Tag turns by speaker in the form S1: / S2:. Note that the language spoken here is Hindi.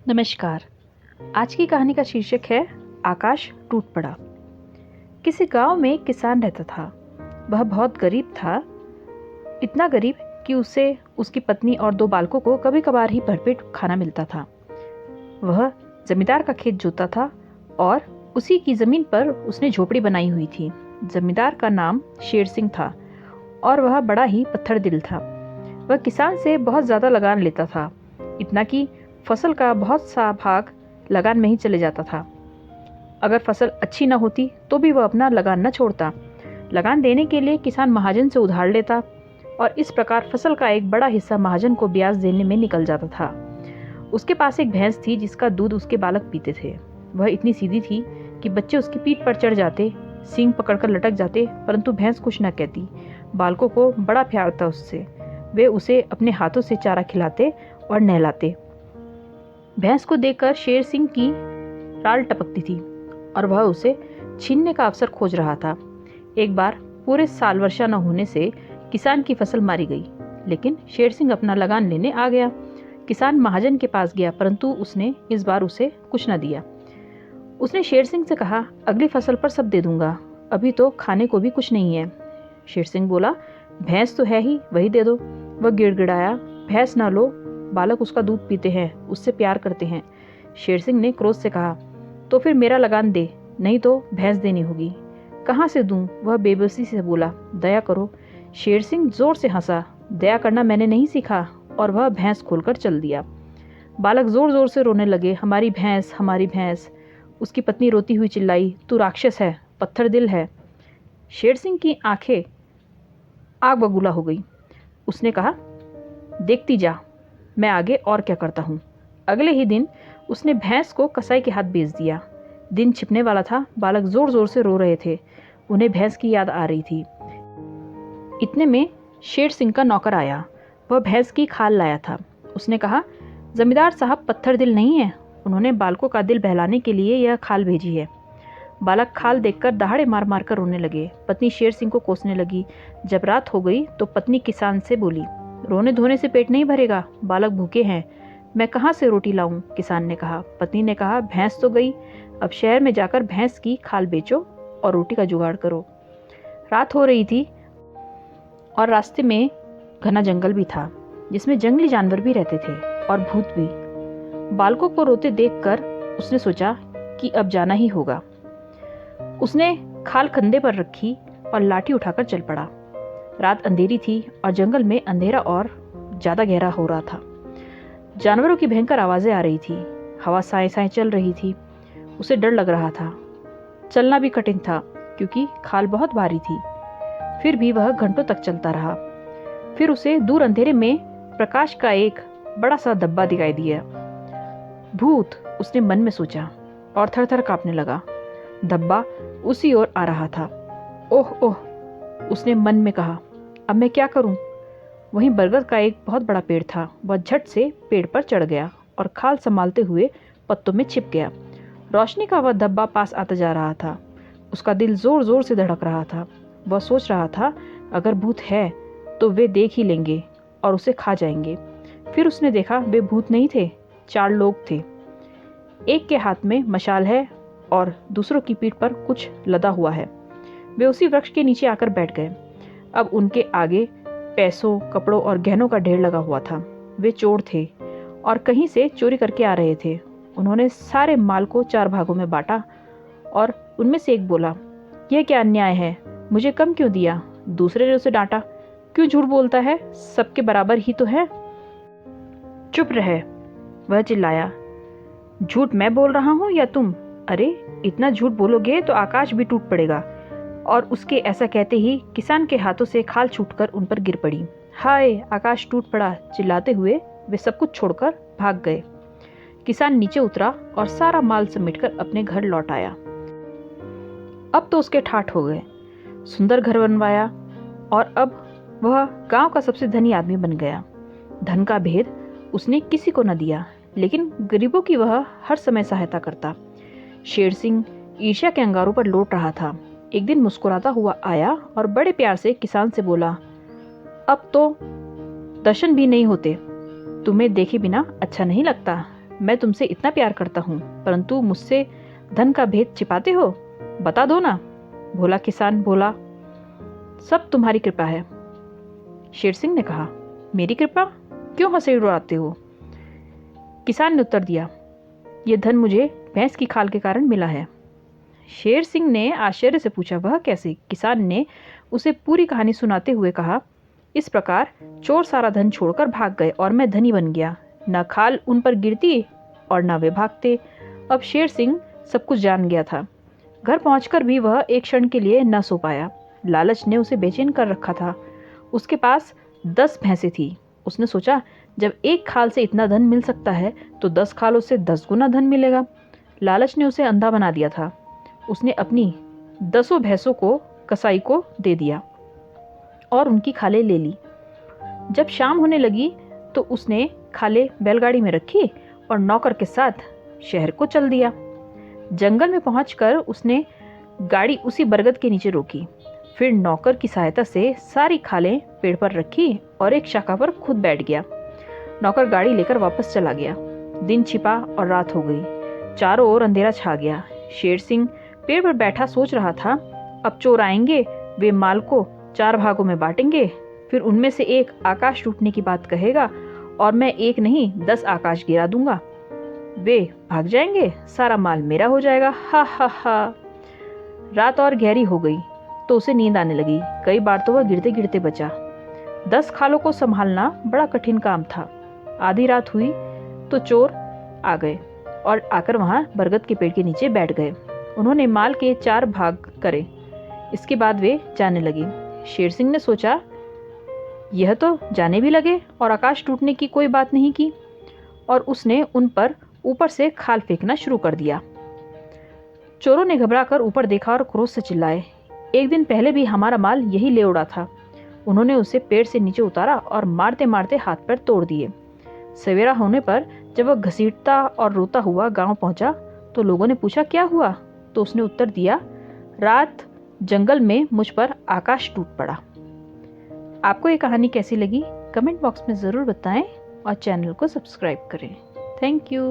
S1: नमस्कार। आज की कहानी का शीर्षक है आकाश टूट पड़ा। किसी गांव में एक किसान रहता था। वह बहुत गरीब था, इतना गरीब कि उसे उसकी पत्नी और 2 बालकों को कभी कभार ही भरपेट खाना मिलता था। वह जमींदार का खेत जोता था और उसी की जमीन पर उसने झोपड़ी बनाई हुई थी। जमींदार का नाम शेर सिंह था और वह बड़ा ही पत्थर दिल था। वह किसान से बहुत ज़्यादा लगान लेता था, इतना कि फसल का बहुत सा भाग लगान में ही चले जाता था। अगर फसल अच्छी न होती तो भी वह अपना लगान न छोड़ता। लगान देने के लिए किसान महाजन से उधार लेता और इस प्रकार फसल का एक बड़ा हिस्सा महाजन को ब्याज देने में निकल जाता था। उसके पास एक भैंस थी जिसका दूध उसके बालक पीते थे। वह इतनी सीधी थी कि बच्चे उसकी पीठ पर चढ़ जाते, सींग पकड़कर लटक जाते, परंतु भैंस कुछ न कहती। बालकों को बड़ा प्यार था उससे। वे उसे अपने हाथों से चारा खिलाते और नहलाते। भैंस को देखकर शेर सिंह की राल टपकती थी और वह उसे छीनने का अवसर खोज रहा था। एक बार पूरे साल वर्षा न होने से किसान की फसल मारी गई, लेकिन शेर सिंह अपना लगान लेने आ गया। किसान महाजन के पास गया, परंतु उसने इस बार उसे कुछ न दिया। उसने शेर सिंह से कहा, अगली फसल पर सब दे दूंगा, अभी तो खाने को भी कुछ नहीं है। शेर सिंह बोला, भैंस तो है ही, वही दे दो। वह गिड़गिड़ाया, भैंस ना लो, बालक उसका दूध पीते हैं, उससे प्यार करते हैं। शेर सिंह ने क्रोध से कहा, तो फिर मेरा लगान दे, नहीं तो भैंस देनी होगी। कहाँ से दूं? वह बेबसी से बोला, दया करो। शेर सिंह जोर से हंसा, दया करना मैंने नहीं सीखा, और वह भैंस खोलकर चल दिया। बालक जोर जोर से रोने लगे, हमारी भैंस, हमारी भैंस। उसकी पत्नी रोती हुई चिल्लाई, तू राक्षस है, पत्थर दिल है। शेर सिंह की आंखें आग बबूला हो गई। उसने कहा, देखती जा, मैं आगे और क्या करता हूँ। अगले ही दिन उसने भैंस को कसाई के हाथ बेच दिया। दिन छिपने वाला था, बालक जोर जोर से रो रहे थे, उन्हें भैंस की याद आ रही थी। इतने में शेर सिंह का नौकर आया। वह भैंस की खाल लाया था। उसने कहा, जमींदार साहब पत्थर दिल नहीं है, उन्होंने बालकों का दिल बहलाने के लिए यह खाल भेजी है। बालक खाल देखकर दहाड़े मार मार कर रोने लगे। पत्नी शेर सिंह को कोसने लगी। जब रात हो गई तो पत्नी किसान से बोली, रोने धोने से पेट नहीं भरेगा, बालक भूखे हैं, मैं कहाँ से रोटी लाऊं? किसान ने कहा। पत्नी ने कहा, भैंस तो गई, अब शहर में जाकर भैंस की खाल बेचो और रोटी का जुगाड़ करो। रात हो रही थी और रास्ते में घना जंगल भी था, जिसमें जंगली जानवर भी रहते थे और भूत भी। बालकों को रोते देखकर उसने सोचा कि अब जाना ही होगा। उसने खाल कंधे पर रखी और लाठी उठाकर चल पड़ा। रात अंधेरी थी और जंगल में अंधेरा और ज्यादा गहरा हो रहा था। जानवरों की भयंकर आवाजें आ रही थी। हवा साए साए चल रही थी। उसे डर लग रहा था। चलना भी कठिन था क्योंकि खाल बहुत भारी थी। फिर भी वह घंटों तक चलता रहा। फिर उसे दूर अंधेरे में प्रकाश का एक बड़ा सा धब्बा दिखाई दिया। भूत, उसने मन में सोचा और थर थर कांपने लगा। धब्बा उसी ओर आ रहा था। ओह ओह, उसने मन में कहा, अब मैं क्या करूं? वहीं बरगद का एक बहुत बड़ा पेड़ था। वह झट से पेड़ पर चढ़ गया और खाल संभालते हुए पत्तों में छिप गया। रोशनी का वह धब्बा पास आता जा रहा था। उसका दिल जोर जोर से धड़क रहा था। वह सोच रहा था, अगर भूत है तो वे देख ही लेंगे और उसे खा जाएंगे। फिर उसने देखा, वे भूत नहीं थे, 4 लोग थे। एक के हाथ में मशाल है और दूसरों की पीठ पर कुछ लदा हुआ है। वे उसी वृक्ष के नीचे आकर बैठ गए। अब उनके आगे पैसों, कपड़ों और गहनों का ढेर लगा हुआ था। वे चोर थे और कहीं से चोरी करके आ रहे थे। उन्होंने सारे माल को 4 भागों में बांटा और उनमें से एक बोला, यह क्या अन्याय है, मुझे कम क्यों दिया? दूसरे ने उसे डांटा, क्यों झूठ बोलता है, सबके बराबर ही तो है। चुप रहे, वह चिल्लाया, झूठ मैं बोल रहा हूँ या तुम? अरे, इतना झूठ बोलोगे तो आकाश भी टूट पड़ेगा। और उसके ऐसा कहते ही किसान के हाथों से खाल छूटकर उन पर गिर पड़ी। हाय, आकाश टूट पड़ा, चिल्लाते हुए वे सब कुछ छोड़कर भाग गए। किसान नीचे उतरा और सारा माल समेटकर अपने घर लौट आया। अब तो उसके ठाठ हो गए। सुंदर घर बनवाया और अब वह गांव का सबसे धनी आदमी बन गया। धन का भेद उसने किसी को न दिया, लेकिन गरीबों की वह हर समय सहायता करता। शेर सिंह ईर्ष्या के अंगारों पर लौट रहा था। एक दिन मुस्कुराता हुआ आया और बड़े प्यार से किसान से बोला, अब तो दर्शन भी नहीं होते, तुम्हें देखे बिना अच्छा नहीं लगता, मैं तुमसे इतना प्यार करता हूँ, परंतु मुझसे धन का भेद छिपाते हो। बता दो ना। भोला किसान बोला, सब तुम्हारी कृपा है। शेर सिंह ने कहा, मेरी कृपा? क्यों हंसी उड़ाते हो? किसान ने उत्तर दिया, ये धन मुझे भैंस की खाल के कारण मिला है। शेर सिंह ने आश्चर्य से पूछा, वह कैसे? किसान ने उसे पूरी कहानी सुनाते हुए कहा, इस प्रकार चोर सारा धन छोड़कर भाग गए और मैं धनी बन गया। न खाल उन पर गिरती और न वे भागते। अब शेर सिंह सब कुछ जान गया था। घर पहुंचकर भी वह एक क्षण के लिए न सो पाया। लालच ने उसे बेचैन कर रखा था। उसके पास 10 भैंसें थी। उसने सोचा, जब एक खाल से इतना धन मिल सकता है तो 10 खालों से 10 गुना धन मिलेगा। लालच ने उसे अंधा बना दिया था। उसने अपनी 10 भैंसों को कसाई को दे दिया और उनकी खालें ले ली। जब शाम होने लगी तो उसने खालें बैलगाड़ी में रखी और नौकर के साथ शहर को चल दिया। जंगल में पहुंचकर उसने गाड़ी उसी बरगद के नीचे रोकी। फिर नौकर की सहायता से सारी खालें पेड़ पर रखी और एक शाखा पर खुद बैठ गया। नौकर गाड़ी लेकर वापस चला गया। दिन छिपा और रात हो गई। चारों ओर अंधेरा छा गया। शेर सिंह पेड़ पर बैठा सोच रहा था, अब चोर आएंगे, वे माल को 4 भागों में बांटेंगे। फिर उनमें से एक आकाश टूटने की बात कहेगा और मैं एक नहीं 10 आकाश गिरा दूंगा। वे भाग जाएंगे, सारा माल मेरा हो जाएगा। हा हा हा। रात और गहरी हो गई तो उसे नींद आने लगी। कई बार तो वह गिरते गिरते बचा। 10 खालों को संभालना बड़ा कठिन काम था। आधी रात हुई तो चोर आ गए और आकर वहां बरगद के पेड़ के नीचे बैठ गए। उन्होंने माल के 4 भाग करे। इसके बाद वे जाने लगे। शेर सिंह ने सोचा, यह तो जाने भी लगे और आकाश टूटने की कोई बात नहीं की, और उसने उन पर ऊपर से खाल फेंकना शुरू कर दिया। चोरों ने घबराकर ऊपर देखा और क्रोध से चिल्लाए, एक दिन पहले भी हमारा माल यही ले उड़ा था। उन्होंने उसे पेड़ से नीचे उतारा और मारते मारते हाथ पैर तोड़ दिए। सवेरा होने पर जब वह घसीटता और रोता हुआ गांव पहुंचा तो लोगों ने पूछा, क्या हुआ? तो उसने उत्तर दिया, रात जंगल में मुझ पर आकाश टूट पड़ा। आपको ये कहानी कैसी लगी कमेंट बॉक्स में ज़रूर बताएं और चैनल को सब्सक्राइब करें। Thank you.